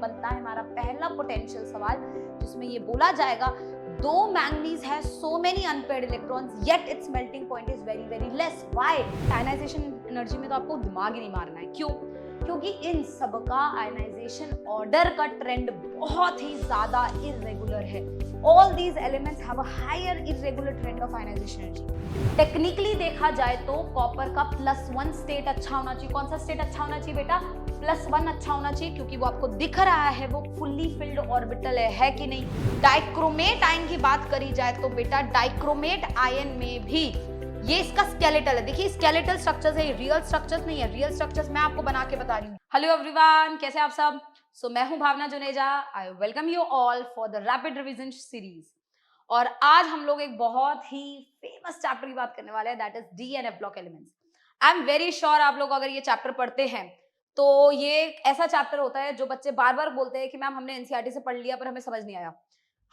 बनता है हमारा पहला पोटेंशियल सवाल, जिसमें ये बोला जाएगा दो मैंगनीज है so many unpaired electrons yet its melting point is very very less. Why? Ionization energy में तो आपको दिमाग ही नहीं मारना है। क्यों? क्योंकि इन सबका आयनाइजेशन ऑर्डर का ट्रेंड बहुत ही ज्यादा इरेगुलर है। All these elements have a higher irregular trend of ionization energy. Technically देखा जाए तो कॉपर का +1 स्टेट अच्छा होना चाहिए। कौन सा स्टेट अच्छा होना चाहिए बेटा? +1 अच्छा होना चाहिए, क्योंकि वो आपको दिख रहा है वो फुल्ली फिल्ड ऑर्बिटल है कि नहीं। डाइक्रोमेट आयन की बात करी जाए तो बेटा डाइक्रोमेट आयन में भी ये इसका स्केलेटल है। देखिए स्केलेटल स्ट्रक्चर्स है, रियल स्ट्रक्चर्स नहीं है। रियल स्ट्रक्चर्स मैं आपको बना के बता रही हूँ। हेलो एवरीवन, कैसे आप सब? मैं हूं Bhavna Juneja. I welcome you all for the rapid revision series. और आज हम लोग एक बहुत ही फेमस चैप्टर की बात करने वाले हैं, that is D and F block elements. I am very sure आप लोग अगर ये चैप्टर पढ़ते हैं तो ये ऐसा चैप्टर होता है जो बच्चे बार बार बोलते हैं कि मैम हमने एनसीईआरटी से पढ़ लिया पर हमें समझ नहीं आया।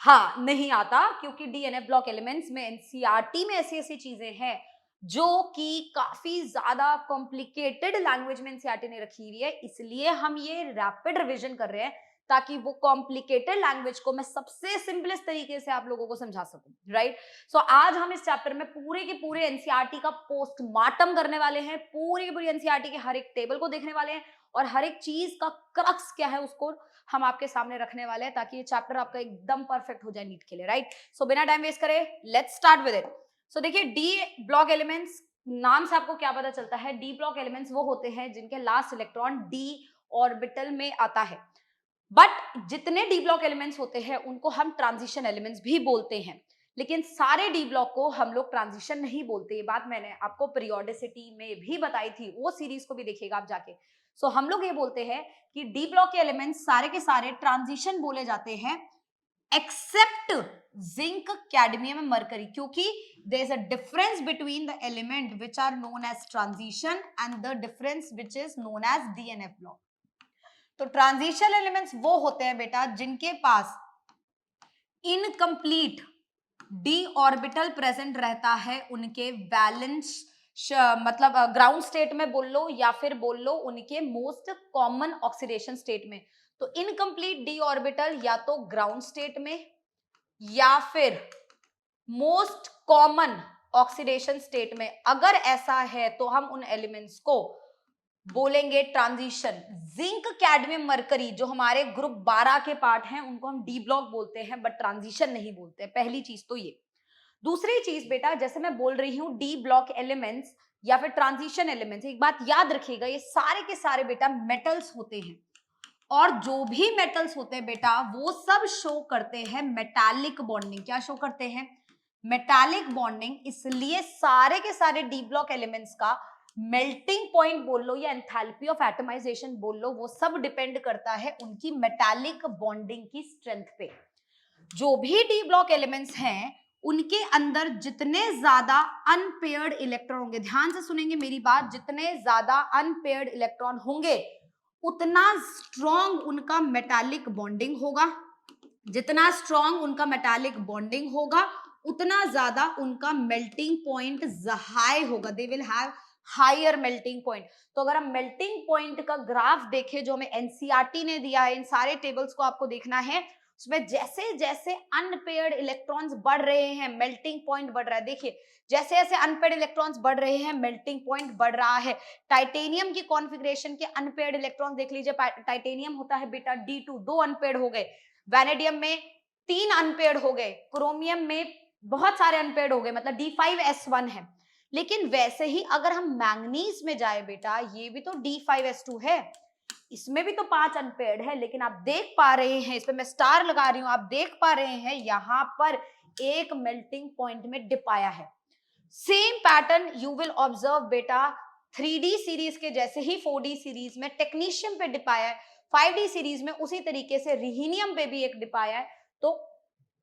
हाँ, नहीं आता, क्योंकि d and f block elements में एनसीईआरटी में ऐसी ऐसी चीजें हैं जो कि काफी ज्यादा कॉम्प्लिकेटेड लैंग्वेज में एनसीईआरटी ने रखी हुई है। इसलिए हम ये रैपिड रिवीजन कर रहे हैं ताकि वो कॉम्प्लिकेटेड लैंग्वेज को मैं सबसे सिंपलेस्ट तरीके से आप लोगों को समझा सकूं, राइट? आज हम इस चैप्टर में पूरे के पूरे एनसीईआरटी का पोस्टमार्टम करने वाले हैं। पूरी की पूरी एनसीईआरटी के हर एक टेबल को देखने वाले हैं और हर एक चीज का क्रक्स क्या है उसको हम आपके सामने रखने वाले हैं, ताकि ये चैप्टर आपका एकदम परफेक्ट हो जाए नीट के लिए, राइट? बिना टाइम वेस्ट करे लेट्स स्टार्ट विद इट। देखिए डी ब्लॉक एलिमेंट्स नाम से आपको क्या पता चलता है? डी ब्लॉक एलिमेंट्स वो होते हैं जिनके लास्ट इलेक्ट्रॉन डी ऑर्बिटल में आता है। बट जितने डी ब्लॉक एलिमेंट्स होते हैं उनको हम ट्रांजिशन एलिमेंट्स भी बोलते हैं, लेकिन सारे डी ब्लॉक को हम लोग ट्रांजिशन नहीं बोलते। ये बात मैंने आपको पीरियोडिसिटी में भी बताई थी, वो सीरीज को भी देखिएगा आप जाके। हम लोग ये बोलते हैं कि डी ब्लॉक के एलिमेंट्स सारे के सारे ट्रांजिशन बोले जाते हैं, except zinc, cadmium and mercury, क्योंकि there is a difference between the element which are known as transition and the difference which is known as DNF block. तो ट्रांजिशन एलिमेंट्स वो होते हैं बेटा जिनके पास इनकम्प्लीट डी ऑर्बिटल प्रेजेंट रहता है उनके वैलेंस मतलब ग्राउंड स्टेट में बोल लो या फिर बोल लो उनके मोस्ट कॉमन ऑक्सीडेशन स्टेट में। तो इनकम्प्लीट डी ऑर्बिटल या तो ग्राउंड स्टेट में या फिर मोस्ट कॉमन ऑक्सीडेशन स्टेट में। अगर ऐसा है तो हम उन एलिमेंट्स को बोलेंगे ट्रांजिशन। जिंक, कैडमियम, मरकरी जो हमारे ग्रुप 12 के पार्ट हैं उनको हम डी ब्लॉक बोलते हैं, बट ट्रांजिशन नहीं बोलते। पहली चीज तो ये। दूसरी चीज बेटा, जैसे मैं बोल रही हूं डी ब्लॉक एलिमेंट्स या फिर ट्रांजिशन एलिमेंट्स, एक बात याद रखिएगा, ये सारे के सारे बेटा मेटल्स होते हैं और जो भी मेटल्स होते हैं बेटा वो सब शो करते हैं मेटालिक बॉन्डिंग। क्या शो करते हैं? Metallic bonding. इसलिए सारे के सारे डी ब्लॉक एलिमेंट्स का मेल्टिंग पॉइंट बोल लो या एंथैल्पी ऑफ एटमाइजेशन बोल लो, वो सब डिपेंड करता है उनकी मेटालिक बॉन्डिंग की स्ट्रेंथ पे। जो भी डी ब्लॉक एलिमेंट्स हैं उनके अंदर जितने ज्यादा अनपेयर्ड इलेक्ट्रॉन होंगे, ध्यान से सुनेंगे मेरी बात, जितने ज्यादा अनपेयर्ड इलेक्ट्रॉन होंगे उतना स्ट्रॉन्ग उनका मेटालिक बॉन्डिंग होगा। जितना स्ट्रॉन्ग उनका मेटालिक बॉन्डिंग होगा उतना ज्यादा उनका मेल्टिंग पॉइंट हाई होगा। They will have higher melting point. तो अगर हम मेल्टिंग पॉइंट का ग्राफ देखें जो हमें एनसीईआरटी ने दिया है, इन सारे टेबल्स को आपको देखना है, उसमें जैसे जैसे अनपेयर्ड इलेक्ट्रॉन्स बढ़ रहे हैं मेल्टिंग पॉइंट बढ़ रहा है। देखिए जैसे जैसे अनपेयर्ड इलेक्ट्रॉन्स बढ़ रहे हैं मेल्टिंग पॉइंट बढ़ रहा है। टाइटेनियम की कॉन्फ़िगरेशन के अनपेयर्ड इलेक्ट्रॉन्स देख लीजिए। टाइटेनियम होता है बेटा D2, 2 अनपेयर्ड हो गए। वैनेडियम में 3 अनपेयर्ड हो गए। क्रोमियम में बहुत सारे अनपेयर्ड हो गए, मतलब D5S1 है। लेकिन वैसे ही अगर हम मैंगनीज में जाए बेटा, ये भी तो D5S2 है, इसमें भी तो 5 अनपेयर्ड है। लेकिन आप देख पा रहे हैं, इस पे मैं स्टार लगा रही हूं, आप देख पा रहे हैं यहां पर एक मेल्टिंग पॉइंट में डिप आया है। Same pattern you will observe बेटा 3D सीरीज के जैसे ही 4D सीरीज में टेक्नीशियम पे डिप आया है, 5D सीरीज में उसी तरीके से रिहीनियम पे भी एक डिप आया है। तो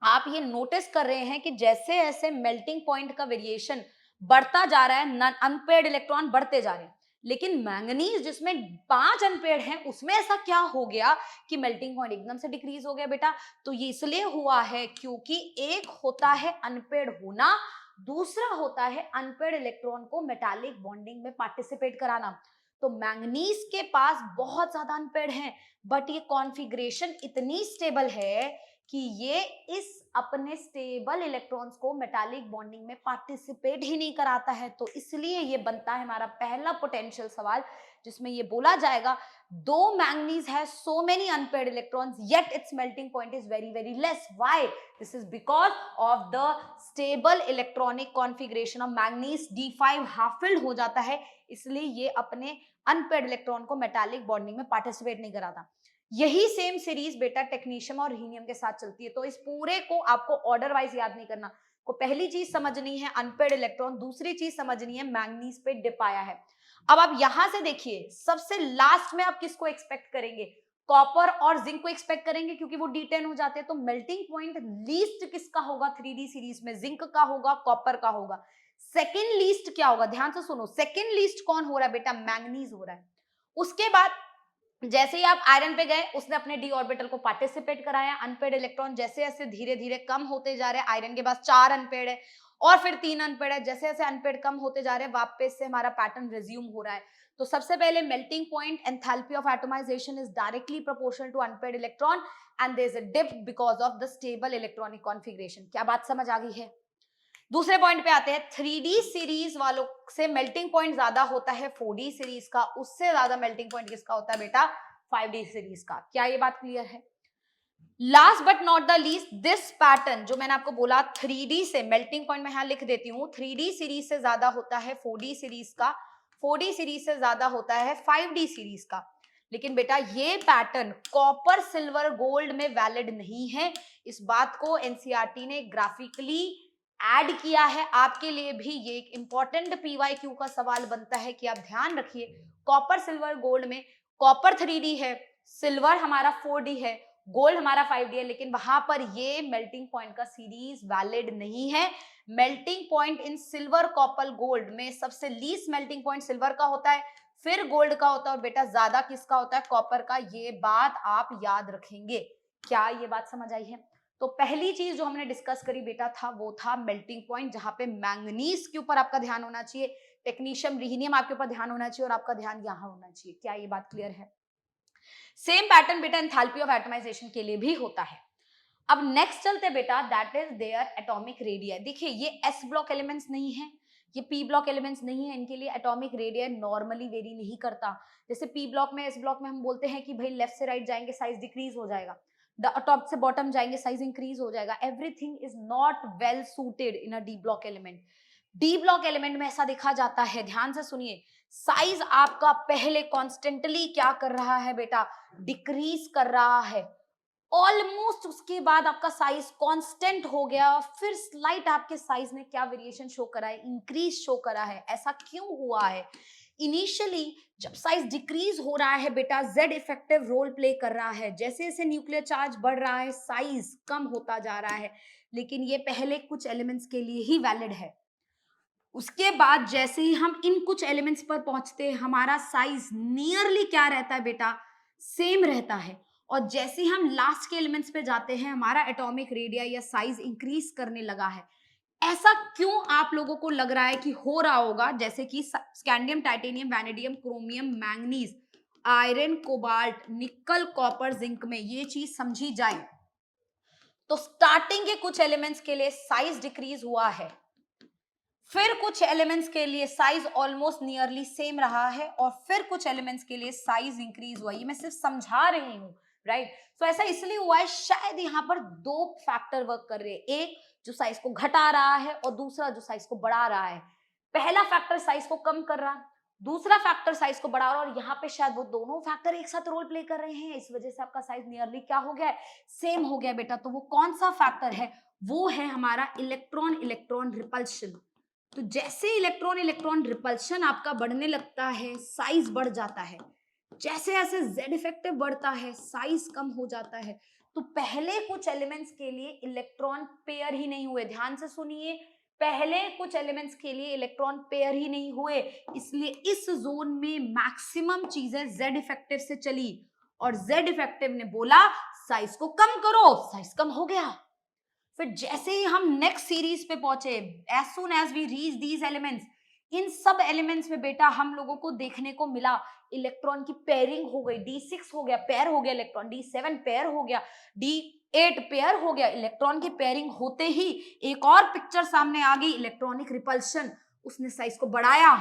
आप ये नोटिस कर रहे हैं कि जैसे जैसे मेल्टिंग पॉइंट का वेरिएशन बढ़ता जा रहा है, अनपेयर्ड इलेक्ट्रॉन बढ़ते जा रहे हैं। लेकिन मैंगनीज जिसमें 5 अनपेयर्ड हैं उसमें ऐसा क्या हो गया कि मेल्टिंग पॉइंट एकदम से डिक्रीज हो गया बेटा? तो ये इसलिए हुआ है क्योंकि एक होता है अनपेयर्ड होना, दूसरा होता है अनपेयर्ड इलेक्ट्रॉन को मेटालिक बॉन्डिंग में पार्टिसिपेट कराना। तो मैंगनीज के पास बहुत ज्यादा अनपेयर्ड हैं, बट ये कॉन्फ़िगरेशन इतनी स्टेबल है कि ये इस अपने स्टेबल इलेक्ट्रॉन्स को मेटालिक बॉन्डिंग में पार्टिसिपेट ही नहीं कराता है। तो इसलिए ये बनता है हमारा पहला पोटेंशियल सवाल, जिसमें ये बोला जाएगा दो मैंगनीज है so many unpaired electrons yet its melting point is very very less. Why? This is because of the stable electronic configuration of manganese D5 half filled हो जाता है, इसलिए ये अपने अनपेयर्ड इलेक्ट्रॉन को मेटालिक बॉन्डिंग में participate नहीं कराता। यही सेम सीरीज बेटा टेक्नीशियम और हीनियम के साथ चलती है। तो इस पूरे को आपको ऑर्डर वाइज याद नहीं करना, को पहली चीज समझनी है अनपेयर्ड इलेक्ट्रॉन, दूसरी चीज समझनी है मैंगनीज पे डिप आया है। अब आप यहां से देखिए सबसे लास्ट में आप किसको एक्सपेक्ट करेंगे? कॉपर और जिंक को एक्सपेक्ट करेंगे क्योंकि वो D10 हो जाते हैं। तो मेल्टिंग पॉइंट लीस्ट किसका होगा 3D सीरीज में? जिंक का होगा, कॉपर का होगा। सेकेंड लीस्ट क्या होगा? ध्यान से सुनो, सेकेंड लीस्ट कौन हो रहा है बेटा? मैंगनीज हो रहा है। उसके बाद जैसे ही आप आयरन पे गए, उसने अपने डी ऑर्बिटल को पार्टिसिपेट कराया। अनपेयर्ड इलेक्ट्रॉन जैसे जैसे धीरे धीरे कम होते जा रहे हैं, आयरन के पास 4 अनपेयर्ड है और फिर 3 अनपेयर्ड है। जैसे जैसे अनपेयर्ड कम होते जा रहे हैं, वापस से हमारा पैटर्न रिज्यूम हो रहा है। तो सबसे पहले melting point enthalpy of atomization is directly proportional to unpaired electron and there is a dip because of the stable electronic configuration. क्या बात समझ आ गई है? दूसरे पॉइंट पे आते हैं, 3D सीरीज वालों से मेल्टिंग पॉइंट ज्यादा होता है 4D सीरीज का, उससे ज्यादा मेल्टिंग पॉइंट किसका होता है बेटा? 5D सीरीज का। क्या ये बात क्लियर है? Last but not the least, this pattern जो मैंने आपको बोला 3D से मेल्टिंग पॉइंट में यहां लिख देती हूं, 3D सीरीज से ज्यादा होता है 4D सीरीज का, 4D सीरीज से ज्यादा होता है 5D सीरीज का। लेकिन बेटा ये पैटर्न कॉपर सिल्वर गोल्ड में वैलिड नहीं है। इस बात को एनसीईआरटी ने ग्राफिकली ऐड किया है। आपके लिए भी ये एक इंपॉर्टेंट PYQ का सवाल बनता है कि आप ध्यान रखिए, कॉपर सिल्वर गोल्ड में कॉपर 3D है, सिल्वर हमारा 4D है, गोल्ड हमारा 5D है, लेकिन वहां पर ये मेल्टिंग पॉइंट का सीरीज वैलिड नहीं है। Melting point in silver copper gold में सबसे लीस्ट मेल्टिंग पॉइंट सिल्वर का होता है, फिर गोल्ड का होता है और बेटा ज्यादा किसका होता है? कॉपर का। ये बात आप याद रखेंगे। क्या ये बात समझ आई है? तो पहली चीज जो हमने डिस्कस करी बेटा था वो था मेल्टिंग पॉइंट, जहां पे मैंगनीज के ऊपर आपका ध्यान होना चाहिए, टेक्नीशियम रिहीनियम आपके ऊपर ध्यान होना चाहिए और आपका ध्यान यहां होना चाहिए। क्या ये बात क्लियर है? सेम पैटर्न बेटा एंथैल्पी ऑफ एटमाइजेशन के लिए भी होता है। अब नेक्स्ट चलते बेटा, that is their atomic radius. देखिए ये एस ब्लॉक एलिमेंट्स नहीं है, ये पी ब्लॉक एलिमेंट्स नहीं है, इनके लिए एटॉमिक रेडियस नॉर्मली वेरी नहीं करता। जैसे पी ब्लॉक में, एस ब्लॉक में हम बोलते हैं कि भाई लेफ्ट से राइट जाएंगे साइज डिक्रीज हो जाएगा, टॉप से बॉटम जाएंगे साइज इंक्रीज हो जाएगा। Everything is not well suited in a D block element. D block element में ऐसा देखा जाता है, ध्यान से सुनिए, साइज आपका पहले कॉन्स्टेंटली क्या कर रहा है बेटा? डिक्रीज कर रहा है। ऑलमोस्ट उसके बाद आपका साइज कांस्टेंट हो गया, फिर स्लाइट आपके साइज में क्या वेरिएशन शो करा है? इंक्रीज शो करा है। ऐसा क्यों हुआ है? इनिशियली जब साइज डिक्रीज हो रहा है बेटा, जेड इफेक्टिव रोल प्ले कर रहा है। जैसे जैसे न्यूक्लियर चार्ज बढ़ रहा है साइज कम होता जा रहा है, लेकिन ये पहले कुछ एलिमेंट्स के लिए ही वैलिड है। उसके बाद जैसे ही हम इन कुछ एलिमेंट्स पर पहुंचते हैं, हमारा साइज नियरली क्या रहता है बेटा? सेम रहता है। और जैसे ही हम लास्ट के एलिमेंट्स पे जाते हैं, हमारा एटॉमिक रेडियस या साइज इंक्रीज करने लगा है। ऐसा क्यों आप लोगों को लग रहा है कि हो रहा होगा? जैसे कि scandium, titanium, vanadium, chromium, manganese, iron, cobalt, निकल, कॉपर, जिंक में ये चीज समझी जाए तो स्टार्टिंग के कुछ एलिमेंट्स के लिए साइज डिक्रीज हुआ है, फिर कुछ एलिमेंट्स के लिए साइज ऑलमोस्ट नियरली सेम रहा है और फिर कुछ एलिमेंट्स के लिए साइज इंक्रीज हुआ। ये मैं सिर्फ समझा रही हूं, राइट? तो ऐसा इसलिए हुआ है, शायद यहां पर दो फैक्टर वर्क कर रहे हैं, एक जो साइज को घटा रहा है और दूसरा जो साइज को बढ़ा रहा है। पहला फैक्टर साइज को कम कर रहा, दूसरा फैक्टर साइज को बढ़ा रहा, और यहाँ पे शायद वो दोनों फैक्टर एक साथ रोल प्ले कर रहे हैं, इस वजह से आपका साइज नियरली क्या हो गया है? सेम हो गया बेटा। तो वो कौन सा फैक्टर है? वो है हमारा इलेक्ट्रॉन इलेक्ट्रॉन रिपल्शन। तो जैसे इलेक्ट्रॉन इलेक्ट्रॉन रिपल्शन आपका बढ़ने लगता है, साइज बढ़ जाता है। जैसे जैसे जेड इफेक्टिव बढ़ता है, साइज कम हो जाता है। तो पहले कुछ एलिमेंट्स के लिए इलेक्ट्रॉन पेयर ही नहीं हुए, ध्यान से सुनिए, पहले कुछ एलिमेंट्स के लिए इलेक्ट्रॉन पेयर ही नहीं हुए, इसलिए इस जोन में मैक्सिमम चीजें जेड इफेक्टिव से चली और जेड इफेक्टिव ने बोला साइज को कम करो, साइज कम हो गया। फिर जैसे ही हम नेक्स्ट सीरीज पे पहुंचे, as soon as we reach these elements, इन सब एलिमेंट्स में बेटा हम लोगों को देखने को मिला इलेक्ट्रॉन की पेयरिंग हो गई, D6 हो गया, पेयर हो गया इलेक्ट्रॉन, D7 पेयर हो गया, D8 पेयर हो गया। इलेक्ट्रॉन की पेयरिंग होते ही एक और पिक्चर सामने आ गई, इलेक्ट्रॉनिक रिपल्शन, उसने साइज को बढ़ाया,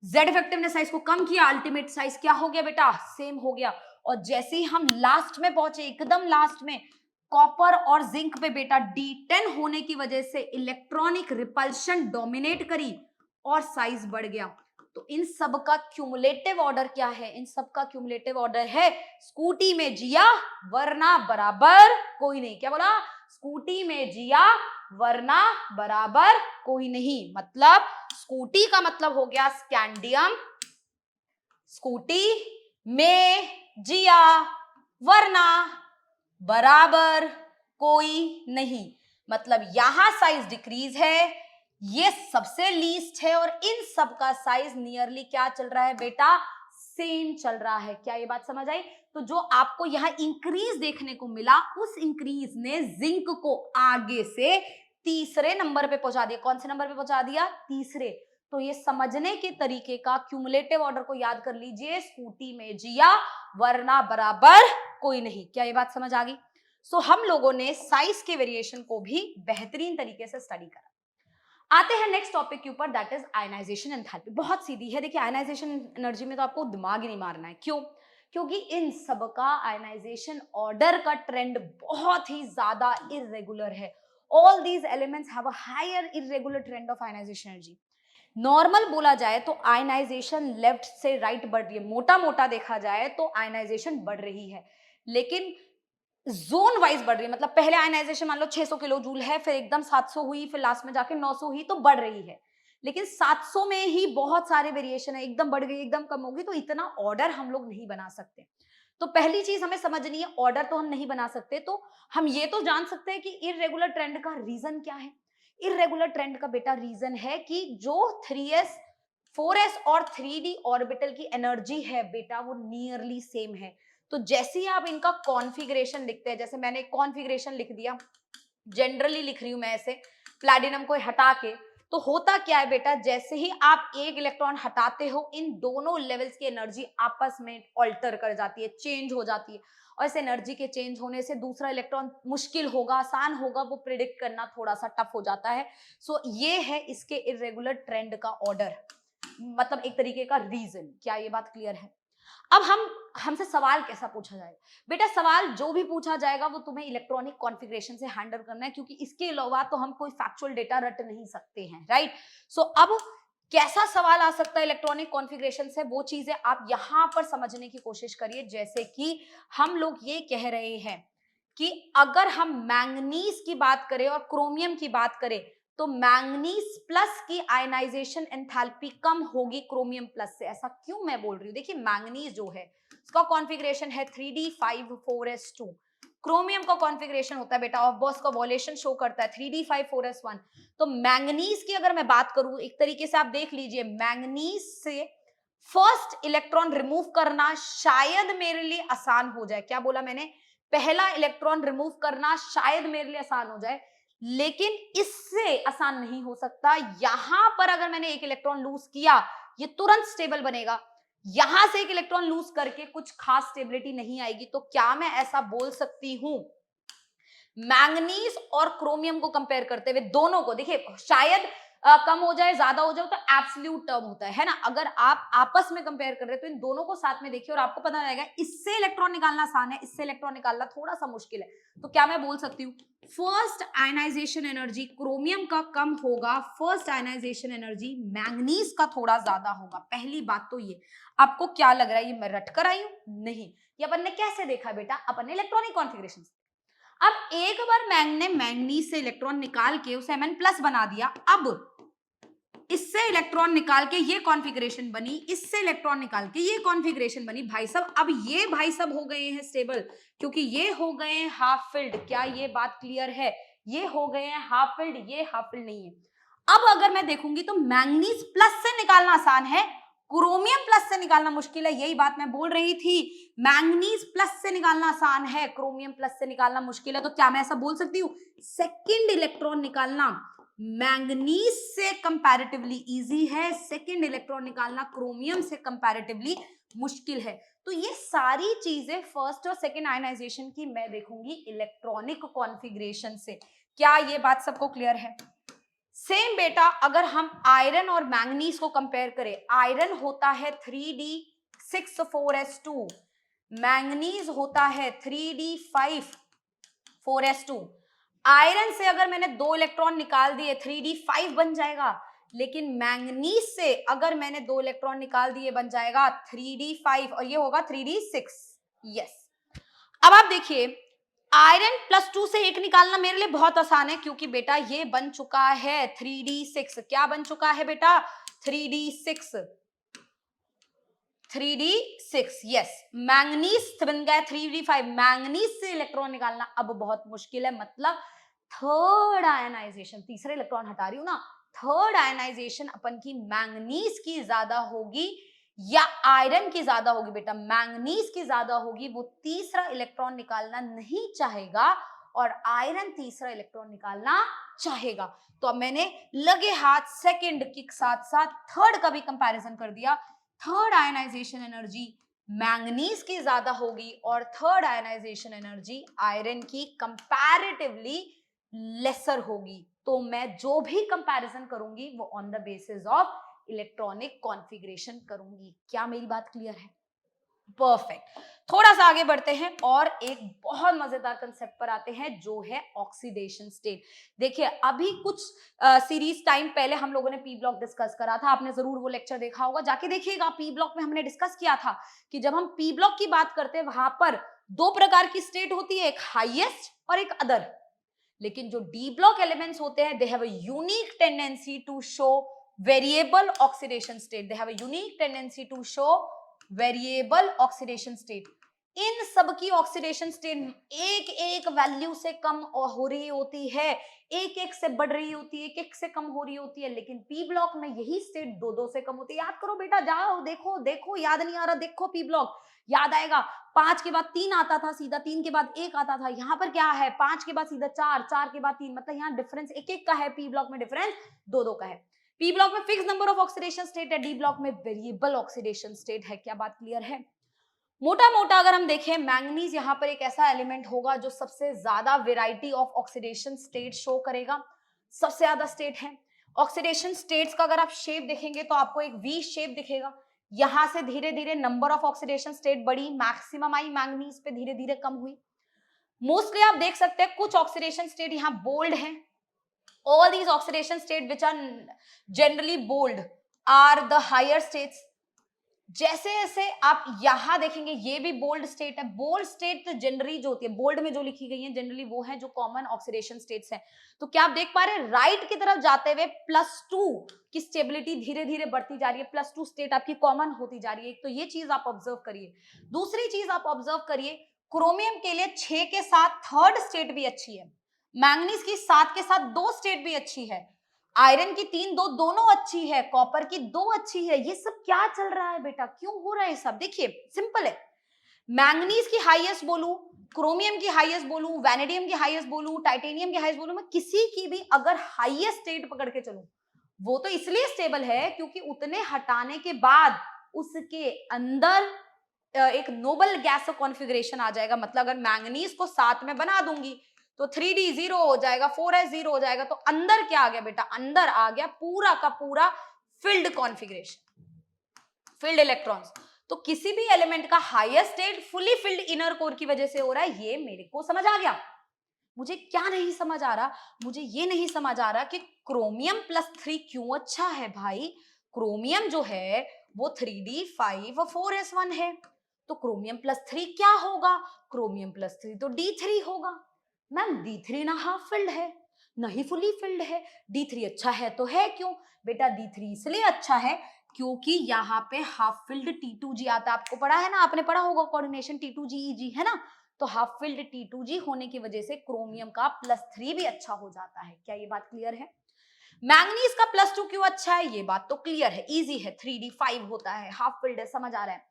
जेड इफेक्टिव ने साइज को कम किया, अल्टीमेट साइज क्या हो गया बेटा, सेम हो गया। और जैसे ही हम लास्ट में पहुंचे, एकदम लास्ट में, कॉपर और जिंक पे बेटा D10 होने की वजह से इलेक्ट्रॉनिक रिपल्शन डोमिनेट करी और साइज बढ़ गया। तो इन सब का क्यूमुलेटिव ऑर्डर क्या है, इन सब का क्यूमुलेटिव ऑर्डर है स्कूटी में जिया वरना बराबर कोई नहीं। क्या बोला, स्कूटी में जिया वरना बराबर कोई नहीं। मतलब स्कूटी का मतलब हो गया स्कैंडियम, स्कूटी में जिया वरना बराबर कोई नहीं। मतलब यहां साइज डिक्रीज है, ये सबसे लीस्ट है, और इन सब का साइज नियरली क्या चल रहा है बेटा, सेम चल रहा है। क्या ये बात समझ आई? तो जो आपको यहां इंक्रीज देखने को मिला, उस इंक्रीज ने जिंक को आगे से तीसरे नंबर पे पहुंचा दिया। कौन से नंबर पे पहुंचा दिया, तीसरे। तो ये समझने के तरीके का क्यूमुलेटिव ऑर्डर को याद कर लीजिए, स्कूटी में जिया वरना बराबर कोई नहीं। क्या ये बात समझ आ गई? सो हम लोगों ने साइज के वेरिएशन को भी बेहतरीन तरीके से स्टडी करा। आते हैं नेक्स्ट टॉपिक के ऊपर, दैट इज आयनाइजेशन एंथैल्पी। बहुत सीधी है। देखिए आयनाइजेशन एनर्जी में तो आपको दिमाग ही नहीं मारना है। क्यों? क्योंकि इन सब का आयनाइजेशन ऑर्डर का ट्रेंड बहुत ही ज्यादा इरेगुलर है। All these elements have a higher irregular trend of ionization energy. Normal बोला जाए तो आयनाइजेशन लेफ्ट से राइट बढ़ रही है, मोटा मोटा देखा जाए तो आयनाइजेशन बढ़ रही है, लेकिन जोन वाइज बढ़ रही है। मतलब पहले आयनाइजेशन मान लो 600 किलो जूल है, फिर एकदम 700 हुई, फिर लास्ट में जाके 900 हुई, तो बढ़ रही है। लेकिन 700 में ही बहुत सारे वेरिएशन है, एकदम बढ़ गई, एकदम कम होगी, तो इतना ऑर्डर हम लोग नहीं बना सकते। तो पहली चीज हमें समझनी है, ऑर्डर तो हम नहीं बना सकते, तो हम ये तो जान सकते हैं कि इररेगुलर ट्रेंड का रीजन क्या है। इररेगुलर ट्रेंड का बेटा रीजन है कि जो 3s 4s और 3d ऑर्बिटल की एनर्जी है बेटा, वो नियरली सेम है। तो जैसे ही आप इनका कॉन्फ़िगरेशन लिखते हैं, जैसे मैंने कॉन्फ़िगरेशन लिख दिया, जनरली लिख रही हूं मैं ऐसे, प्लैटिनम को हटा के, तो होता क्या है बेटा, जैसे ही आप एक इलेक्ट्रॉन हटाते हो, इन दोनों लेवल्स की एनर्जी आपस में ऑल्टर कर जाती है, चेंज हो जाती है। और इस एनर्जी के चेंज होने से दूसरा इलेक्ट्रॉन मुश्किल होगा, आसान होगा, वो प्रिडिक्ट करना थोड़ा सा टफ हो जाता है। सो ये है इसके इरेगुलर ट्रेंड का ऑर्डर, मतलब एक तरीके का रीजन। क्या ये बात क्लियर है? अब हमसे सवाल कैसा पूछा जाएगा बेटा, सवाल जो भी पूछा जाएगा वो तुम्हें इलेक्ट्रॉनिक कॉन्फ़िगरेशन से हैंडल करना है, क्योंकि इसके अलावा तो हम कोई फैक्चुअल डेटा रट नहीं सकते हैं, राइट? सो अब कैसा सवाल आ सकता है इलेक्ट्रॉनिक कॉन्फ़िगरेशन से, वो चीजें आप यहां पर समझने की कोशिश करिए। जैसे कि हम लोग ये कह रहे हैं कि अगर हम मैंगनीज की बात करें और क्रोमियम की बात करें, तो मैंगनीज प्लस की आयनाइजेशन एंथैल्पी कम होगी क्रोमियम प्लस से। ऐसा क्यों मैं बोल रही हूँ? देखिए मैंगनीज जो है उसका कॉन्फ़िगरेशन है 3d5 4s2, क्रोमियम का कॉन्फ़िगरेशन होता है बेटा, ऑफ बॉस का वॉलेशन शो करता है 3d5 4s1। तो मैंगनीज की अगर मैं बात करूं, एक तरीके से आप देख लीजिए, मैंगनीज से फर्स्ट इलेक्ट्रॉन रिमूव करना शायद मेरे लिए आसान हो जाए। क्या बोला मैंने? पहला इलेक्ट्रॉन रिमूव करना शायद मेरे लिए आसान हो जाए, लेकिन इससे आसान नहीं हो सकता। यहां पर अगर मैंने एक इलेक्ट्रॉन लूज किया, ये तुरंत स्टेबल बनेगा। यहां से एक इलेक्ट्रॉन लूज करके कुछ खास स्टेबिलिटी नहीं आएगी। तो क्या मैं ऐसा बोल सकती हूं, मैंगनीज और क्रोमियम को कंपेयर करते हुए दोनों को, देखिए शायद कम हो जाए, ज्यादा हो जाए, तो एब्सोल्यूट टर्म होता है ना। अगर आप आपस में कंपेयर कर रहे हैं तो इन दोनों को साथ में देखिए और आपको पता रहेगा इससे इलेक्ट्रॉन निकालना आसान है, इससे इलेक्ट्रॉन निकालना थोड़ा सा मुश्किल है। तो क्या मैं बोल सकती हूँ, फर्स्ट आयनाइजेशन एनर्जी क्रोमियम का कम होगा, फर्स्ट आयनाइजेशन एनर्जी मैंगनीज का थोड़ा ज्यादा होगा। पहली बात तो ये। आपको क्या लग रहा है ये मैं रट कर आई हूं? नहीं, ये अपन ने कैसे देखा बेटा, अपन ने इलेक्ट्रॉनिक कॉन्फ़िगरेशन। अब एक बार मैंने मैंगनीज से इलेक्ट्रॉन निकाल के उसे Mn प्लस बना दिया, अब इससे इलेक्ट्रॉन निकाल के ये कॉन्फ़िगरेशन बनी, इससे इलेक्ट्रॉन निकाल के ये कॉन्फ़िगरेशन बनी। भाई साहब अब ये भाई साहब हो गए हैं स्टेबल, क्योंकि ये हो गए हैं हाफ फिल्ड। क्या ये बात क्लियर है? ये हो गए हैं हाफ फिल्ड, ये हाफ फिल्ड नहीं है। अब अगर मैं देखूंगी तो मैंगनीज प्लस से निकालना आसान है, क्रोमियम प्लस से निकालना मुश्किल है। यही बात मैं बोल रही थी, मैंगनीज प्लस से निकालना आसान है, क्रोमियम प्लस से निकालना मुश्किल है। तो क्या मैं ऐसा बोल सकती हूँ, सेकंड इलेक्ट्रॉन निकालना मैंगनीज से कंपैरेटिवली इजी है, सेकंड इलेक्ट्रॉन निकालना क्रोमियम से कंपैरेटिवली मुश्किल है। तो ये सारी चीजें फर्स्ट और सेकंड आयनाइजेशन की मैं देखूंगी इलेक्ट्रॉनिक कॉन्फ़िगरेशन से। क्या ये बात सबको क्लियर है? सेम बेटा अगर हम आयरन और मैंगनीज को कंपेयर करें, आयरन होता है 3d6 4s2, मैंगनीज होता है 3d5 4s2। आयरन से अगर मैंने 2 इलेक्ट्रॉन निकाल दिए 3d5 बन जाएगा, लेकिन मैंगनीज से अगर मैंने 2 इलेक्ट्रॉन निकाल दिए बन जाएगा 3d5 और ये होगा 3d6। यस, अब आप देखिए आयरन +2 से 1 निकालना मेरे लिए बहुत आसान है, क्योंकि बेटा ये बन चुका है 3d6। क्या बन चुका है बेटा? 3d6, 3d6। यस, मैंगनीज बन गया 3d5। मैंगनीज से इलेक्ट्रॉन निकालना अब बहुत मुश्किल है, मतलब थर्ड आयनाइजेशन, तीसरे इलेक्ट्रॉन हटा रही हूं ना, थर्ड आयनाइजेशन अपन की मैंगनीज की ज्यादा होगी या आयरन की ज्यादा होगी? बेटा मैंगनीज की ज्यादा होगी, वो तीसरा इलेक्ट्रॉन निकालना नहीं चाहेगा और आयरन तीसरा इलेक्ट्रॉन निकालना चाहेगा। तो अब मैंने लगे हाथ सेकंड के साथ साथ थर्ड का भी कंपैरिजन कर दिया। थर्ड आयनाइजेशन एनर्जी मैंगनीज की ज्यादा होगी और थर्ड आयनाइजेशन एनर्जी आयरन की कंपैरेटिवली लेसर होगी। तो मैं जो भी कंपैरिजन करूंगी वो on the basis of electronic configuration करूंगी। क्या मेरी बात क्लियर है? परफेक्ट। थोड़ा सा आगे बढ़ते हैं और एक बहुत मजेदार कंसेप्ट पर आते हैं जो है ऑक्सीडेशन स्टेट। देखिए अभी कुछ सीरीज टाइम पहले हम लोगों ने पी ब्लॉक डिस्कस करा था, आपने जरूर वो लेक्चर देखा होगा, जाके देखिएगा। पी ब्लॉक में हमने डिस्कस किया था कि जब हम पी ब्लॉक की बात करते हैं वहां पर 2 प्रकार की स्टेट होती है, एक हाईएस्ट और एक अदर। लेकिन जो डी ब्लॉक एलिमेंट्स होते हैं they have a unique tendency to show variable oxidation state, they have a unique tendency to show variable oxidation state. इन सब की ऑक्सीडेशन स्टेट एक एक वैल्यू से कम हो रही होती है, एक एक से बढ़ रही होती है, एक एक से कम हो रही होती है, लेकिन पी ब्लॉक में यही स्टेट 2 2 से कम होती है। याद करो बेटा, जाओ देखो देखो, याद नहीं आ रहा देखो पी ब्लॉक, याद आएगा। 5 के बाद 3 आता था सीधा, 3 के बाद 1 आता था। यहाँ पर क्या है? 5 के बाद सीधा 4, 4 के बाद 3, मतलब यहाँ डिफरेंस एक एक का है, पी ब्लॉक में डिफरेंस 2 2 का है। पी ब्लॉक में fix number of oxidation state है, डी ब्लॉक में वेरिएबल ऑक्सीडेशन स्टेट है। क्या बात क्लियर है? मोटा मोटा अगर हम देखें, मैंगनीज यहाँ पर एक ऐसा एलिमेंट होगा जो सबसे ज्यादा variety of oxidation state show करेगा, सबसे ज्यादा स्टेट है। ऑक्सीडेशन स्टेट्स का अगर आप शेप देखेंगे तो आपको एक वी शेप दिखेगा, यहां से धीरे धीरे नंबर ऑफ ऑक्सीडेशन स्टेट बढ़ी, मैक्सिमम आई मैंगनीज पे, धीरे धीरे कम हुई। मोस्टली आप देख सकते हैं कुछ ऑक्सीडेशन स्टेट यहाँ बोल्ड है। All these oxidation state which are generally bold are the higher states. जैसे जैसे आप यहां देखेंगे ये भी बोल्ड स्टेट है। बोल्ड स्टेट जनरली जो होती है, बोल्ड में जो लिखी गई है जनरली वो है जो कॉमन ऑक्सीडेशन स्टेट्स हैं। तो क्या आप देख पा रहे हैं राइट की तरफ जाते हुए +2 की स्टेबिलिटी धीरे धीरे बढ़ती जा रही है, +2 स्टेट आपकी कॉमन होती जा रही है। तो ये चीज आप ऑब्जर्व करिए। दूसरी चीज आप ऑब्जर्व करिए, क्रोमियम के लिए 6 के साथ थर्ड स्टेट भी अच्छी है, मैंगनीज की 7 के साथ 2 स्टेट भी अच्छी है, आयरन की 3 2 दोनों अच्छी है, कॉपर की 2 अच्छी है। ये सब क्या चल रहा है बेटा, क्यों हो रहा है सब? देखिए सिंपल है, मैंगनीज की हाईएस्ट बोलूं, क्रोमियम की हाईएस्ट बोलूं, वैनेडियम की हाईएस्ट बोलूं, टाइटेनियम की हाईएस्ट बोलूं, मैं किसी की भी अगर हाईएस्ट स्टेट पकड़ के चलूं, वो तो इसलिए स्टेबल है क्योंकि उतने हटाने के बाद उसके अंदर एक नोबल गैस कॉन्फ़िगरेशन आ जाएगा। मतलब अगर मैंगनीज को 7 में बना दूंगी तो 3d 0 हो जाएगा, 4s 0 हो जाएगा। तो अंदर क्या आ गया बेटा? अंदर आ गया पूरा का पूरा फिल्ड कॉन्फ़िगरेशन, फिल्ड इलेक्ट्रॉन्स। तो किसी भी एलिमेंट का highest state fully filled inner core की वजह से हो रहा है, ये मेरे को समझ आ गया। मुझे क्या नहीं समझ आ रहा? मुझे ये नहीं समझ आ रहा कि क्रोमियम +3 क्यों अच्छा है भाई। क्रोमियम जो है वो 3d5 4s1 है, तो क्रोमियम +3 क्या होगा? क्रोमियम +3 तो d3 होगा। मैम d3 ना हाफ फिल्ड है, नहीं फुली फिल्ड है। d3 अच्छा है तो है क्यों? बेटा d3 इसलिए अच्छा है क्योंकि यहाँ पे हाफ फिल्ड T2G आता है। आपको पढ़ा है ना, आपने पढ़ा होगा कोऑर्डिनेशन T2GeG, है ना? तो हाफ फिल्ड T2G होने की वजह से क्रोमियम का +3 भी अच्छा हो जाता है। क्या ये बात क्लियर है? मैंगनीज का +2 क्यों अच्छा है? ये बात तो क्लियर है, इजी है, 3d5 होता है, हाफ फिल्ड है, समझ आ रहा है।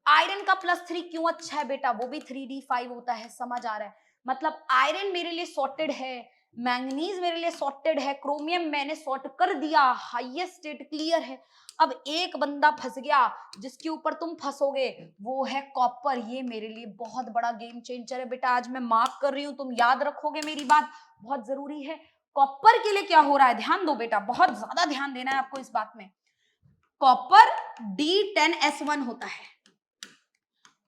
आयरन का +3 क्यों अच्छा है बेटा? वो भी 3d5 होता है, समझ आ रहा है। मतलब आयरन मेरे लिए सॉर्टेड है, मैंगनीज मेरे लिए सॉर्टेड है, क्रोमियम मैंने सॉर्ट कर दिया, हाईएस्ट स्टेट क्लियर है। अब एक बंदा फंस गया जिसके ऊपर तुम फंसोगे, वो है कॉपर। ये मेरे लिए बहुत बड़ा गेम चेंजर है बेटा, आज मैं मार्क कर रही हूं, तुम याद रखोगे मेरी बात, बहुत जरूरी है। कॉपर के लिए क्या हो रहा है, ध्यान दो बेटा, बहुत ज्यादा ध्यान देना है आपको इस बात में। कॉपर D10S1 होता है,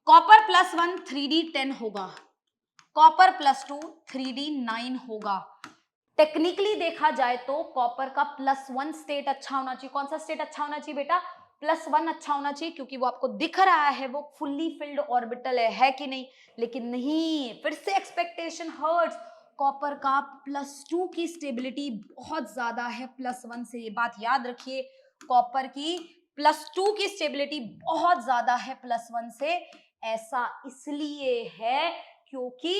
कॉपर +1 3D10 होगा, कॉपर +2 3D9 होगा। टेक्निकली देखा जाए तो कॉपर का +1 स्टेट अच्छा होना चाहिए। कौन सा स्टेट अच्छा होना चाहिए बेटा, +1 अच्छा होना चाहिए, क्योंकि वो आपको दिख रहा है वो फुल्ली फिल्ड ऑर्बिटल है कि नहीं। लेकिन नहीं, फिर से एक्सपेक्टेशन हर्ट्स, कॉपर का +2 की स्टेबिलिटी बहुत ज्यादा है +1 से, ये बात याद रखिए। कॉपर की +2 की स्टेबिलिटी बहुत ज्यादा है +1 से। ऐसा इसलिए है क्योंकि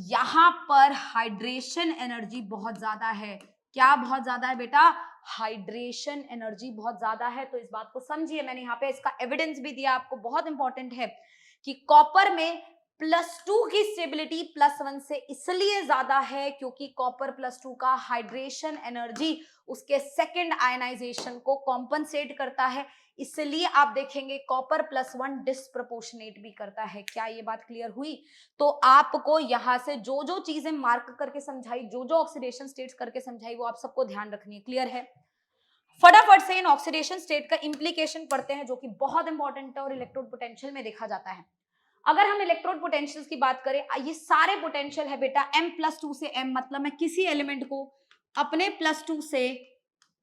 यहां पर हाइड्रेशन एनर्जी बहुत ज्यादा है। क्या बहुत ज्यादा है बेटा, हाइड्रेशन एनर्जी बहुत ज्यादा है। तो इस बात को समझिए, मैंने यहाँ पे इसका एविडेंस भी दिया आपको, बहुत इंपॉर्टेंट है कि कॉपर में +2 की स्टेबिलिटी +1 से इसलिए ज्यादा है क्योंकि कॉपर +2 का हाइड्रेशन एनर्जी उसके सेकेंड आयनाइजेशन को कॉम्पनसेट करता है। इसलिए आप देखेंगे कॉपर +1 डिस्प्रपोर्शनेट भी करता है। क्या ये बात क्लियर हुई। तो आपको यहां से जो जो चीजें मार्क करके समझाई, जो जो ऑक्सीडेशन स्टेट्स करके समझाई, वो आप सबको ध्यान रखनी है। क्लियर है। फटाफट से इन ऑक्सीडेशन स्टेट का इंप्लीकेशन पढ़ते हैं, जो कि बहुत इंपॉर्टेंट है और इलेक्ट्रोड पोटेंशियल में देखा जाता है। अगर हम इलेक्ट्रोड पोटेंशियल की बात करें, ये सारे पोटेंशियल है बेटा M+2 से M, मतलब मैं किसी एलिमेंट को अपने +2 से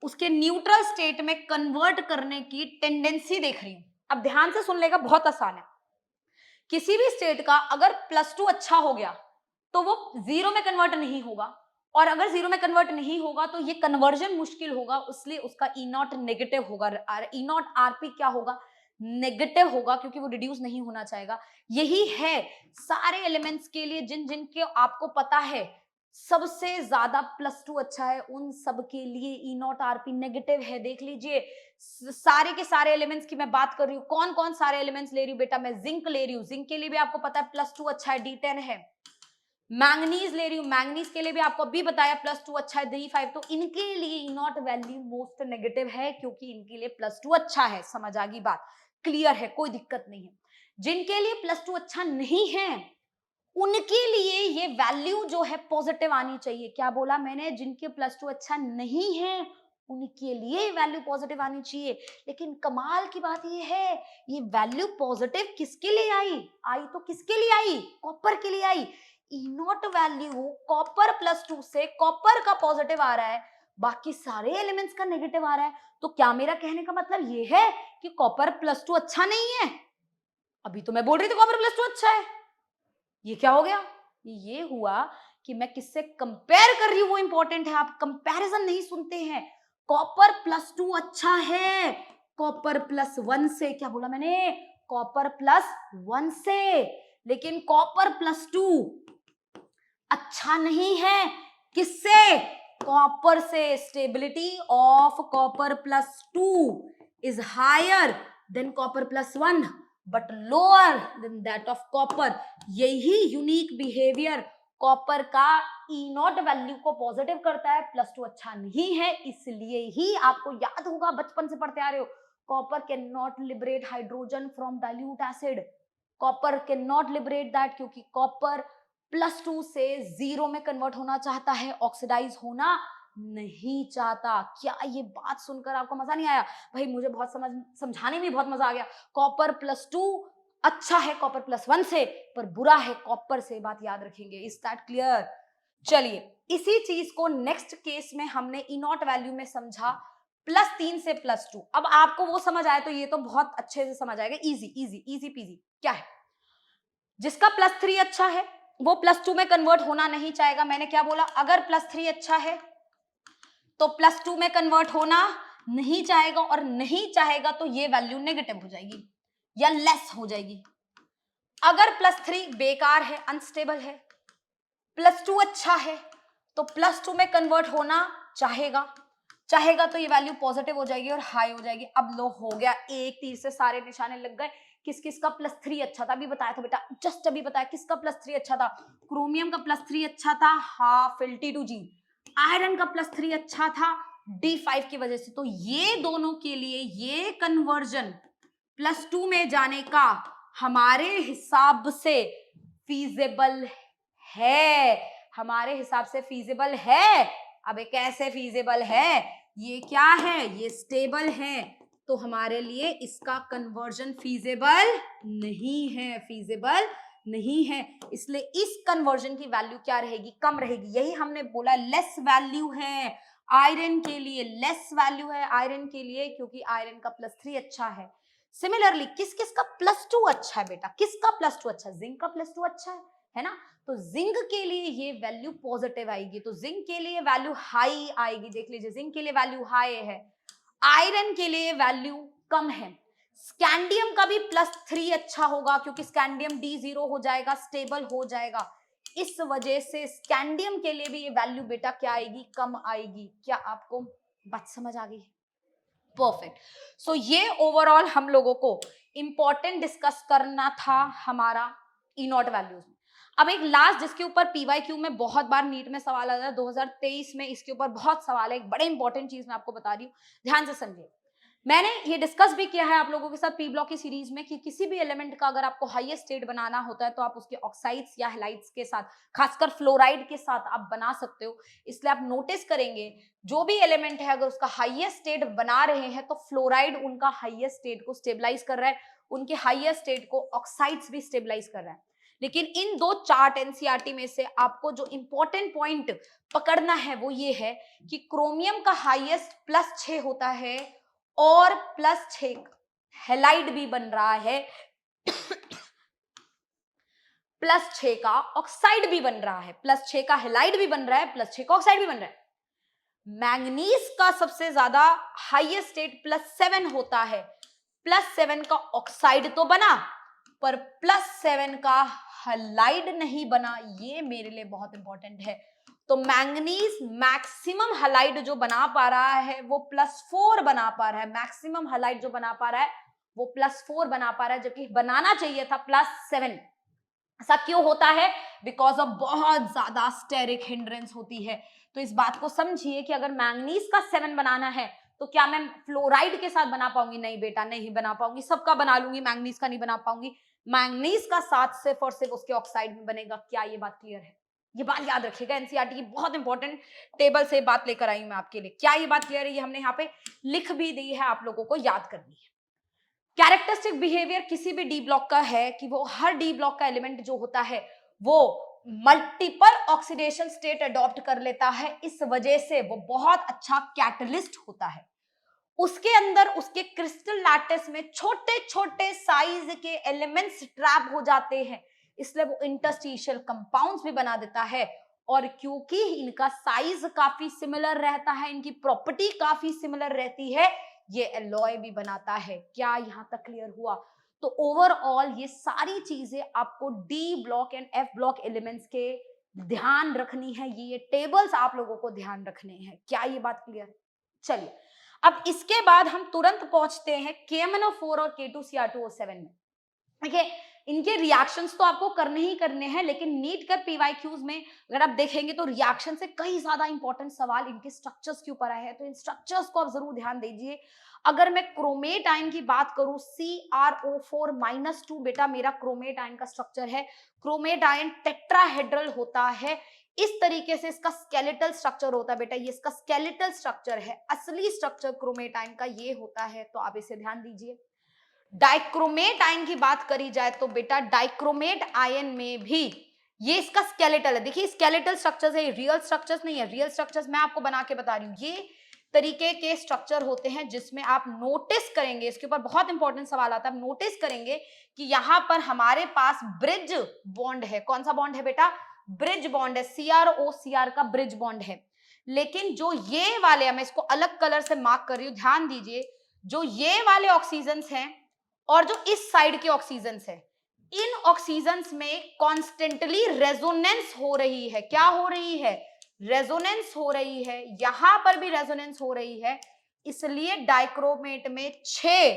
उसके न्यूट्रल स्टेट में कन्वर्ट करने की टेंडेंसी देख रही हूं। अब ध्यान से सुन लेगा, बहुत आसान है। किसी भी स्टेट का अगर +2 अच्छा हो गया तो वो 0 में कन्वर्ट नहीं होगा, और अगर 0 में कन्वर्ट नहीं होगा तो ये कन्वर्जन मुश्किल होगा, इसलिए उसका E0 नेगेटिव होगा। E0 RP क्या होगा, नेगेटिव होगा, क्योंकि वो रिड्यूस नहीं होना चाहेगा। यही है सारे एलिमेंट्स के लिए, जिन जिन के आपको पता है सबसे ज्यादा +2 अच्छा है, उन सब के लिए E0 RP नेगेटिव है। देख लीजिए सारे के सारे एलिमेंट्स की मैं बात कर रही हूँ। कौन कौन सारे एलिमेंट्स ले रही हूँ बेटा, मैं जिंक ले रही हूँ, जिंक के लिए भी आपको पता है +2 अच्छा है, D10 है। मैंगनीज ले रही हूँ, मैंगनीज के लिए भी आपको अभी बताया +2 अच्छा है, D5। तो इनके लिए E0 वैल्यू मोस्ट नेगेटिव है, क्योंकि इनके लिए +2 अच्छा है। समझ आ गई बात, क्लियर है, कोई दिक्कत नहीं है। जिनके लिए +2 अच्छा नहीं है उनके लिए ये वैल्यू जो है पॉजिटिव आनी चाहिए। क्या बोला मैंने, जिनके +2 अच्छा नहीं है उनके लिए वैल्यू पॉजिटिव आनी चाहिए। लेकिन कमाल की बात ये है, ये वैल्यू पॉजिटिव किसके लिए आई तो किसके लिए आई, कॉपर के लिए आई। E0 वैल्यू कॉपर +2 से कॉपर का पॉजिटिव आ रहा है, बाकी सारे एलिमेंट्स का नेगेटिव आ रहा है। तो क्या मेरा कहने का मतलब ये है कि कॉपर +2 अच्छा नहीं है। अभी तो मैं बोल रही थी कॉपर +2 अच्छा है, ये क्या हो गया, ये हुआ कि मैं किससे कंपेयर कर रही हूं वो इंपॉर्टेंट है। आप कंपैरिजन नहीं सुनते हैं। कॉपर +2 अच्छा है कॉपर +1 से। क्या बोला मैंने, कॉपर +1 से। लेकिन कॉपर +2 अच्छा नहीं है किससे, कॉपर से। Stability of copper +2 is higher than copper +1 but lower than that of copper. यही यूनिक बिहेवियर कॉपर का E0 वैल्यू को पॉजिटिव करता है, +2 अच्छा नहीं है। इसलिए ही आपको याद होगा, बचपन से पढ़ते आ रहे हो, copper can not liberate hydrogen from dilute acid. Copper can not liberate that, क्योंकि कॉपर +2 से 0 में कन्वर्ट होना चाहता है, ऑक्सीडाइज होना नहीं चाहता। क्या ये बात सुनकर आपको मजा नहीं आया भाई, मुझे बहुत समझाने में बहुत मजा आ गया। कॉपर +2 अच्छा है कॉपर +1 से, पर बुरा है कॉपर से, बात याद रखेंगे। Is that clear. चलिए इसी चीज को नेक्स्ट केस में हमने E0 वैल्यू में समझा +3 से +2। अब आपको वो समझ आया तो ये तो बहुत अच्छे से समझ आएगा, इजी इजी इजी पीजी। क्या है, जिसका +3 अच्छा है वो +2 में कन्वर्ट होना नहीं चाहेगा। मैंने क्या बोला, अगर +3 अच्छा है तो +2 में कन्वर्ट होना नहीं चाहेगा, और नहीं चाहेगा तो ये वैल्यू नेगेटिव हो जाएगी या लेस हो जाएगी। अगर +3 बेकार है, अनस्टेबल है, +2 अच्छा है तो +2 में कन्वर्ट होना चाहेगा तो ये वैल्यू पॉजिटिव हो जाएगी और हाई हो जाएगी। अब लो हो गया, एक तीर से सारे निशाने लग गए। किस किस का +3 अच्छा था, अभी बताया था बेटा, जस्ट अभी बताया किसका +3 अच्छा था। क्रोमियम का +3 अच्छा था, ½ Lt2G। आयरन का +3 अच्छा था D5 की वजह से। तो ये दोनों के लिए ये कन्वर्जन +2 में जाने का हमारे हिसाब से फीजेबल है, हमारे हिसाब से फीजेबल है। अब एक कैसे फीजेबल है, ये क्या है, ये स्टेबल है, तो हमारे लिए इसका कन्वर्जन फीजेबल नहीं है, फीजेबल नहीं है। इसलिए इस कन्वर्जन की वैल्यू क्या रहेगी, कम रहेगी। यही हमने बोला लेस वैल्यू है आयरन के लिए, लेस वैल्यू है आयरन के लिए, क्योंकि आयरन का +3 अच्छा है। सिमिलरली किस किस का +2 अच्छा है बेटा, किसका +2 अच्छा है, जिंक का +2 अच्छा है ना। तो जिंक के लिए ये वैल्यू पॉजिटिव आएगी, तो जिंक के लिए वैल्यू हाई आएगी। देख लीजिए जिंक के लिए वैल्यू हाई है, आयरन के लिए वैल्यू कम है। स्कैंडियम का भी +3 अच्छा होगा, क्योंकि स्कैंडियम D0 हो जाएगा, स्टेबल हो जाएगा। इस वजह से स्कैंडियम के लिए भी ये वैल्यू बेटा क्या आएगी, कम आएगी। क्या आपको बात समझ आ गई? परफेक्ट। सो ये ओवरऑल हम लोगों को इंपॉर्टेंट डिस्कस करना था हमारा ई नॉट वैल्यूज में। अब एक लास्ट जिसके ऊपर पीवाईक्यू में बहुत बार नीट में सवाल आता है, 2023 में इसके ऊपर बहुत सवाल है, एक बड़े इंपॉर्टेंट चीज मैं आपको बता रही हूँ, ध्यान से समझिए। मैंने ये डिस्कस भी किया है आप लोगों के साथ पी ब्लॉक की सीरीज में कि किसी भी एलिमेंट का अगर आपको हाईएस्ट स्टेट बनाना होता है तो आप उसके ऑक्साइड्स या हैलाइड्स के साथ, खासकर फ्लोराइड के साथ आप बना सकते हो। इसलिए आप नोटिस करेंगे जो भी एलिमेंट है अगर उसका हाईएस्ट स्टेट बना रहे हैं तो फ्लोराइड उनका हाईएस्ट स्टेट को स्टेबलाइज कर रहा है, उनके हाईएस्ट स्टेट को ऑक्साइड्स भी स्टेबलाइज कर रहा है। लेकिन इन दो चार्ट एनसीईआरटी में से आपको जो इंपॉर्टेंट पॉइंट पकड़ना है वो ये है कि क्रोमियम का हाईएस्ट +6 होता है और +6 हेलाइड भी बन रहा है, +6 का ऑक्साइड भी बन रहा है, +6 का हेलाइड भी बन रहा है, +6 का ऑक्साइड भी बन रहा है। मैंगनीज का सबसे ज्यादा हाईएस्ट स्टेट +7 होता है, +7 का ऑक्साइड तो बना पर +7 का हलाइड नहीं बना। ये मेरे लिए बहुत इंपॉर्टेंट है। तो मैंगनीज मैक्सिमम हलाइड जो बना पा रहा है वो +4 बना पा रहा है, मैक्सिमम हलाइड जो बना पा रहा है वो +4 बना पा रहा है, जबकि बनाना चाहिए था +7। ऐसा क्यों होता है? बिकॉज ऑफ बहुत ज्यादा स्टेरिक हिंड्रेंस होती है। तो इस बात को समझिए कि अगर मैंगनीज का 7 बनाना है तो क्या मैं फ्लोराइड के साथ बना पाऊंगी? नहीं बेटा, नहीं बना पाऊंगी, सबका बना लूंगी, मैंगनीज का नहीं बना पाऊंगी। मैंगनीज का 7 सिर्फ और सिर्फ उसके ऑक्साइड में बनेगा। क्या ये बात क्लियर है? ये बात याद रखिएगा, एनसीईआरटी की बहुत इंपॉर्टेंट टेबल से बात लेकर आई हूं मैं आपके लिए। क्या ये बात क्लियर है? ये हमने यहाँ पे लिख भी दी है, आप लोगों को याद करनी है। कैरेक्टरिस्टिक बिहेवियर किसी भी डी ब्लॉक का है कि वो हर डी ब्लॉक का एलिमेंट जो होता है वो मल्टीपल ऑक्सीडेशन स्टेट अडॉप्ट कर लेता है, इस वजह से वो बहुत अच्छा कैटलिस्ट होता है। उसके अंदर उसके क्रिस्टल लैटिस में छोटे छोटे साइज के एलिमेंट्स ट्रैप हो जाते हैं, इसलिए वो इंटरस्टिशियल कंपाउंड्स भी बना देता है। और क्योंकि इनका साइज काफी सिमिलर रहता है, इनकी प्रॉपर्टी काफी सिमिलर रहती है, ये एलॉय भी बनाता है। क्या यहां तक क्लियर हुआ? तो ओवरऑल ये सारी चीजें आपको D block and F block elements के ध्यान रखनी है, ये टेबल्स आप लोगों को ध्यान रखने हैं। क्या ये बात क्लियर है? चलिए, अब इसके बाद हम तुरंत पहुंचते हैं KMnO4 और K2Cr2O7 में। देखिए, इनके रिएक्शंस तो आपको करने ही करने हैं, लेकिन नीट कर पीवाईक्यूज में अगर आप देखेंगे तो रिएक्शन से कई ज्यादा इंपॉर्टेंट सवाल इनके स्ट्रक्चर्स के ऊपर आए हैं, तो इन स्ट्रक्चर्स को आप जरूर ध्यान दीजिए। अगर मैं क्रोमेट आयन की बात करूं, CrO4-2 बेटा मेरा क्रोमेट आयन का स्ट्रक्चर है। क्रोमेट आयन टेट्राहेड्रल होता है, इस तरीके से इसका स्केलेटल स्ट्रक्चर होता है बेटा, ये इसका स्केलेटल स्ट्रक्चर है। असली स्ट्रक्चर क्रोमेट आयन का ये होता है, तो आप इसे ध्यान दीजिए। डाइक्रोमेट आयन की बात करी जाए तो बेटा डाइक्रोमेट आयन में भी ये इसका स्केलेटल है। देखिए स्केलेटल स्ट्रक्चर्स है, रियल स्ट्रक्चर्स नहीं है। रियल स्ट्रक्चर्स मैं आपको बना के बता रही हूँ, ये तरीके के स्ट्रक्चर होते हैं जिसमें आप नोटिस करेंगे, इसके ऊपर बहुत इंपॉर्टेंट सवाल आता है, आप नोटिस करेंगे कि यहां पर हमारे पास ब्रिज बॉन्ड है। कौन सा बॉन्ड है बेटा? ब्रिज बॉन्ड है, CrO-Cr का ब्रिज बॉन्ड है। लेकिन जो ये वाले, मैं इसको अलग कलर से मार्क कर रही हूं, ध्यान दीजिए, जो ये वाले ऑक्सीजन्स हैं और जो इस साइड के ऑक्सीजन्स है, इन ऑक्सीजन्स में कॉन्स्टेंटली रेजोनेंस हो रही है। क्या हो रही है? रेजोनेंस हो रही है, यहां पर भी रेजोनेंस हो रही है। इसलिए डाइक्रोमेट में 6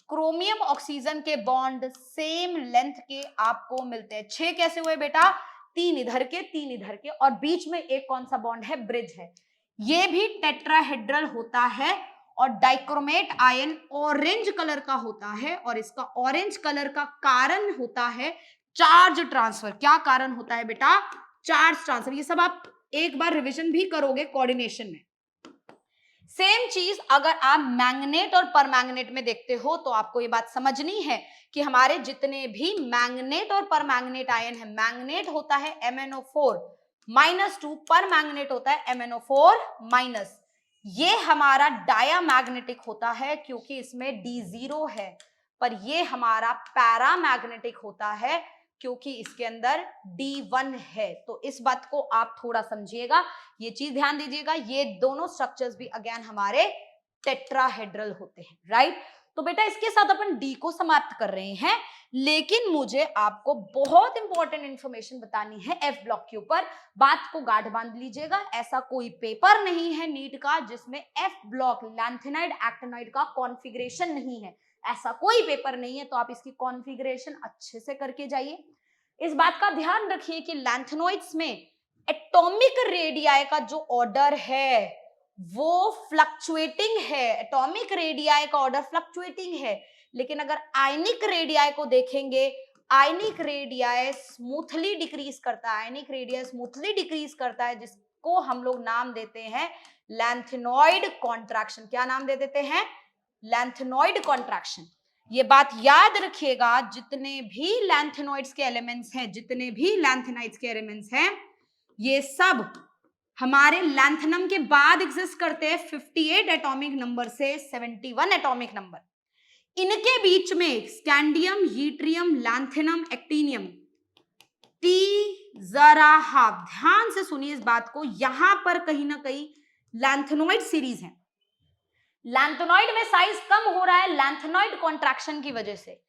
क्रोमियम ऑक्सीजन के बॉन्ड सेम लेंथ के आपको मिलते हैं। 6 कैसे हुए बेटा? तीन इधर के, तीन इधर के, और बीच में एक कौन सा बॉन्ड है, ब्रिज है। ये भी टेट्राहेड्रल होता है और डाइक्रोमेट आयन ऑरेंज कलर का होता है, और इसका ऑरेंज कलर का कारण होता है चार्ज ट्रांसफर। क्या कारण होता है बेटा, चार्ज ट्रांसफर। ये सब आप एक बार रिवीजन भी करोगे कोऑर्डिनेशन में। सेम चीज अगर आप मैग्नेट और परमैंगनेट में देखते हो तो आपको ये बात समझनी है कि हमारे जितने भी मैग्नेट और परमैंगनेट आयन है, मैग्नेट होता है MnO4-2, परमैंगनेट होता है MnO4-। ये हमारा डायामैग्नेटिक होता है क्योंकि इसमें D0 है, पर ये हमारा पैरामैग्नेटिक होता है क्योंकि इसके अंदर D1 है। तो इस बात को आप थोड़ा समझिएगा, ये चीज ध्यान दीजिएगा। ये दोनों स्ट्रक्चर्स भी अगेन हमारे टेट्राहेड्रल होते हैं, राइट। तो बेटा इसके साथ अपन डी को समाप्त कर रहे हैं, लेकिन मुझे आपको बहुत इंपॉर्टेंट इंफॉर्मेशन बतानी है एफ ब्लॉक के ऊपर। बात को गांठ बांध लीजिएगा, ऐसा कोई पेपर नहीं है नीट का जिसमें एफ ब्लॉक लैंथेनाइड एक्टिनोइड का कॉन्फ़िगरेशन नहीं है, ऐसा कोई पेपर नहीं है। तो आप इसकी कॉन्फ़िगरेशन अच्छे से करके जाइए। इस बात का ध्यान रखिए कि लैंथेनॉइड्स में एटॉमिक रेडियाई का जो ऑर्डर है वो फ्लक्चुएटिंग है, एटॉमिक रेडियाई का ऑर्डर फ्लक्चुएटिंग है। लेकिन अगर आयनिक रेडियाई को देखेंगे, आयनिक रेडियाई स्मूथली डिक्रीज करता है, आयनिक रेडियाई स्मूथली डिक्रीज करता है, जिसको हम लोग नाम देते हैं लैंथेनॉइड कॉन्ट्रैक्शन। क्या नाम दे देते हैं, लैंथेनॉइड कॉन्ट्रैक्शन। ये बात याद रखिएगा, जितने भी लैंथेनॉइड्स के एलिमेंट्स हैं, जितने भी लैंथेनाइड्स के एलिमेंट्स हैं, ये सब हमारे लैंथनम के बाद एग्जिस्ट करते हैं 58 एटॉमिक नंबर से 71 एटॉमिक नंबर। इनके बीच में scandium, yttrium, lanthanum, actinium, T जरा हाफ ध्यान से सुनिए इस बात को, यहां पर कहीं ना कहीं लैंथेनॉइड सीरीज है। लैंथेनॉइड में साइज कम हो रहा है लैंथेनॉइड कॉन्ट्रैक्शन की वजह से।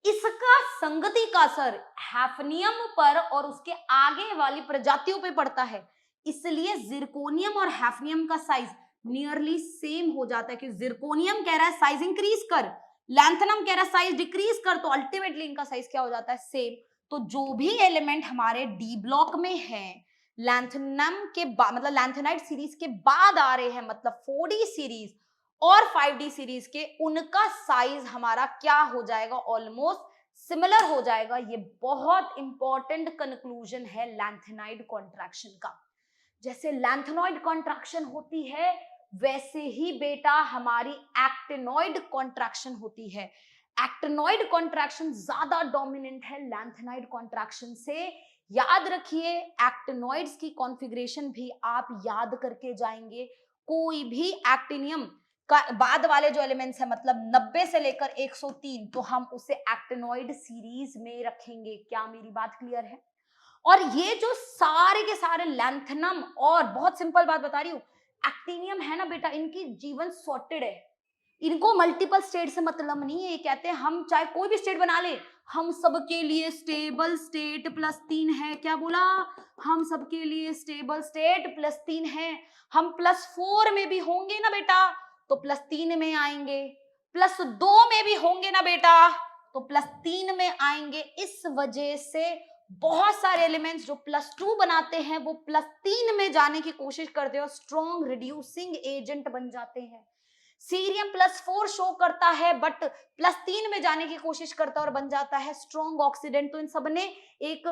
इसका संगति का असर हैफनियम पर और उसके आगे वाली प्रजातियों पे पड़ता है, इसलिए जिरकोनियम और हैफनियम का साइज नियरली सेम हो जाता है कि जिरकोनियम कह रहा है साइज इंक्रीज कर, लैंथेनम कह रहा है साइज डिक्रीज कर, तो अल्टीमेटली इनका साइज क्या हो जाता है, सेम। तो जो भी एलिमेंट हमारे डी ब्लॉक में है लैंथेनम के बाद, मतलब लैंथेनाइड सीरीज के बाद आ रहे हैं, मतलब 4D सीरीज और 5D सीरीज के, उनका साइज हमारा क्या हो जाएगा, ऑलमोस्ट सिमिलर हो जाएगा। ये बहुत इंपॉर्टेंट कंक्लूजन है लैंथेनाइड कॉन्ट्रैक्शन का। जैसे लैंथेनॉइड कॉन्ट्रैक्शन होती है वैसे ही बेटा हमारी एक्टिनॉइड कॉन्ट्रैक्शन होती है। एक्टिनॉइड कॉन्ट्रैक्शन ज्यादा डोमिनेंट है लैंथेनाइड कॉन्ट्रैक्शन से। याद रखिए एक्टिनॉइड्स की कॉन्फ़िगरेशन भी आप याद करके जाएंगे। कोई भी एक्टिनियम का बाद वाले जो एलिमेंट्स है, मतलब 90 से लेकर 103, तो हम उसे एक्टिनॉइड सीरीज में रखेंगे। क्या मेरी बात क्लियर है? और ये जो सारे के सारे लैंथेनम, और बहुत सिंपल बात बता रही हूं, एक्टिनियम है ना बेटा, इनकी जीवन सॉर्टेड है, इनको मल्टीपल स्टेट से मतलब नहीं है। ये कहते हैं हम चाहे कोई भी स्टेट बना ले, हम सबके लिए स्टेबल स्टेट +3 है। क्या बोला, हम सबके लिए स्टेबल स्टेट +3 है। हम +4 में भी होंगे ना बेटा तो +3 में आएंगे, +2 में भी होंगे ना बेटा तो +3 में आएंगे। इस वजह से बहुत सारे एलिमेंट्स जो +2 बनाते हैं वो +3 में जाने की कोशिश करते हैं और स्ट्रॉन्ग रिड्यूसिंग एजेंट बन जाते हैं। सीरियम +4 शो करता है बट +3 में जाने की कोशिश करता है और बन जाता है स्ट्रॉन्ग ऑक्सीडेंट। तो इन सब ने एक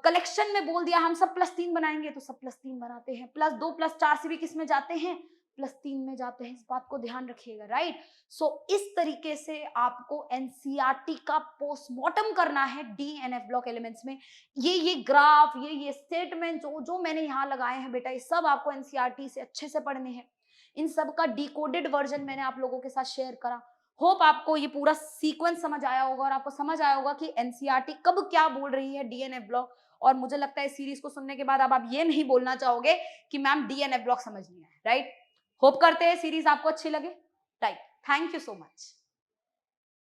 कलेक्शन में बोल दिया हम सब +3 बनाएंगे, तो सब +3 बनाते हैं। +2 +4 से भी किस में जाते हैं, +3 में जाते हैं। इस बात को ध्यान रखिएगा, राइट। सो इस तरीके से आपको एनसीईआरटी का पोस्टमार्टम करना है D and F block elements में। ये ग्राफ, ये स्टेटमेंट जो मैंने यहाँ लगाए हैं बेटा, ये सब आपको एनसीईआरटी से अच्छे से पढ़ने हैं। इन सब का डिकोडेड वर्जन मैंने आप लोगों के साथ शेयर करा। होप आपको ये पूरा सीक्वेंस समझ आया होगा और आपको समझ आया होगा कि एनसीईआरटी कब क्या बोल रही है डीएनएफ ब्लॉक। और मुझे लगता है इस सीरीज को सुनने के बाद अब आप ये नहीं बोलना चाहोगे कि मैम डीएनएफ ब्लॉक समझ नहीं आया, राइट। होप करते हैं सीरीज आपको अच्छी लगे, right. Thank you so much.